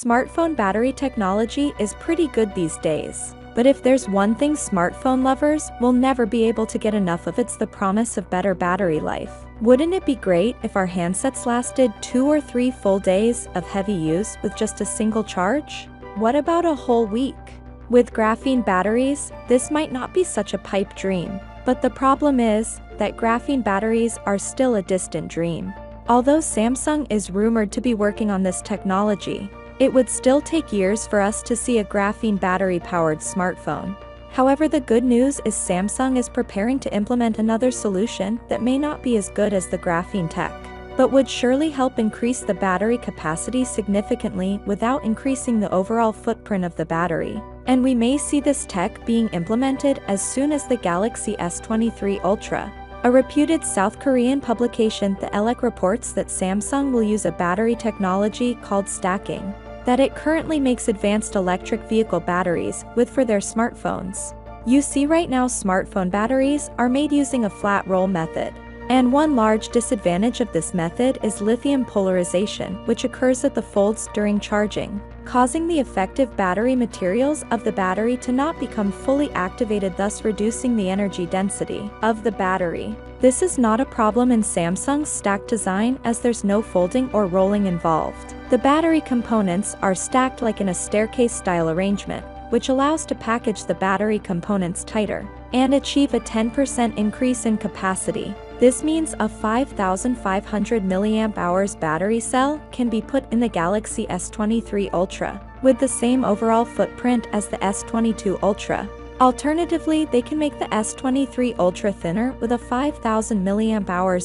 Smartphone battery technology is pretty good these days. But if there's one thing smartphone lovers will never be able to get enough of, it's the promise of better battery life. Wouldn't it be great if our handsets lasted 2 or 3 full days of heavy use with just a single charge? What about a whole week? With graphene batteries, this might not be such a pipe dream. But the problem is that graphene batteries are still a distant dream. Although Samsung is rumored to be working on this technology, it would still take years for us to see a graphene battery-powered smartphone. However, the good news is Samsung is preparing to implement another solution that may not be as good as the graphene tech, but would surely help increase the battery capacity significantly without increasing the overall footprint of the battery. And we may see this tech being implemented as soon as the Galaxy S23 Ultra. A reputed South Korean publication, The Elec, reports that Samsung will use a battery technology called stacking that it currently makes advanced electric vehicle batteries with for their smartphones. You see, right now smartphone batteries are made using a flat roll method. And one large disadvantage of this method is lithium polarization, which occurs at the folds during charging, causing the effective battery materials of the battery to not become fully activated, thus reducing the energy density of the battery. This is not a problem in Samsung's stack design, as there's no folding or rolling involved. The battery components are stacked like in a staircase-style arrangement, which allows to package the battery components tighter and achieve a 10% increase in capacity. This means a 5,500 mAh battery cell can be put in the Galaxy S23 Ultra, with the same overall footprint as the S22 Ultra. Alternatively, they can make the S23 Ultra thinner with a 5,000 mAh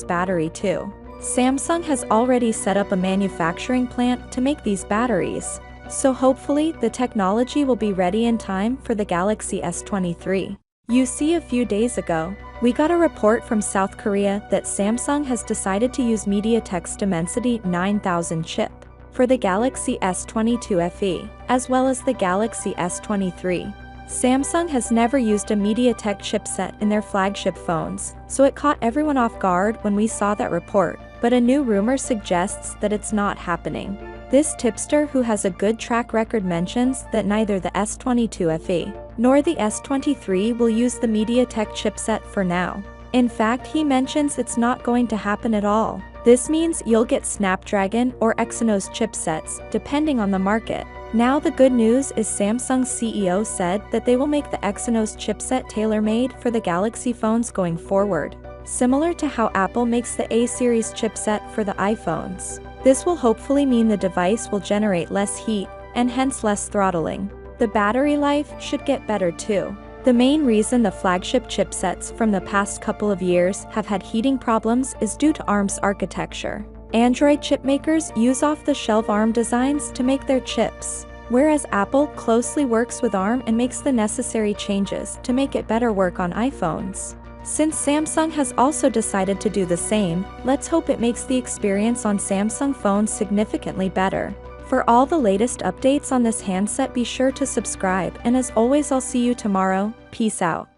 battery too. Samsung has already set up a manufacturing plant to make these batteries, so hopefully the technology will be ready in time for the Galaxy S23. You see, a few days ago, we got a report from South Korea that Samsung has decided to use Mediatek's Dimensity 9000 chip for the Galaxy S22 FE, as well as the Galaxy S23. Samsung has never used a Mediatek chipset in their flagship phones, so it caught everyone off guard when we saw that report, but a new rumor suggests that it's not happening. This tipster, who has a good track record, mentions that neither the S22 FE nor the S23 will use the Mediatek chipset for now. In fact, he mentions it's not going to happen at all. This means you'll get Snapdragon or Exynos chipsets, depending on the market. Now the good news is Samsung's CEO said that they will make the Exynos chipset tailor-made for the Galaxy phones going forward, similar to how Apple makes the A-series chipset for the iPhones. This will hopefully mean the device will generate less heat, and hence less throttling. The battery life should get better too. The main reason the flagship chipsets from the past couple of years have had heating problems is due to ARM's architecture. Android chipmakers use off-the-shelf ARM designs to make their chips, whereas Apple closely works with ARM and makes the necessary changes to make it better work on iPhones. Since Samsung has also decided to do the same, let's hope it makes the experience on Samsung phones significantly better. For all the latest updates on this handset, be sure to subscribe, and as always, I'll see you tomorrow. Peace out.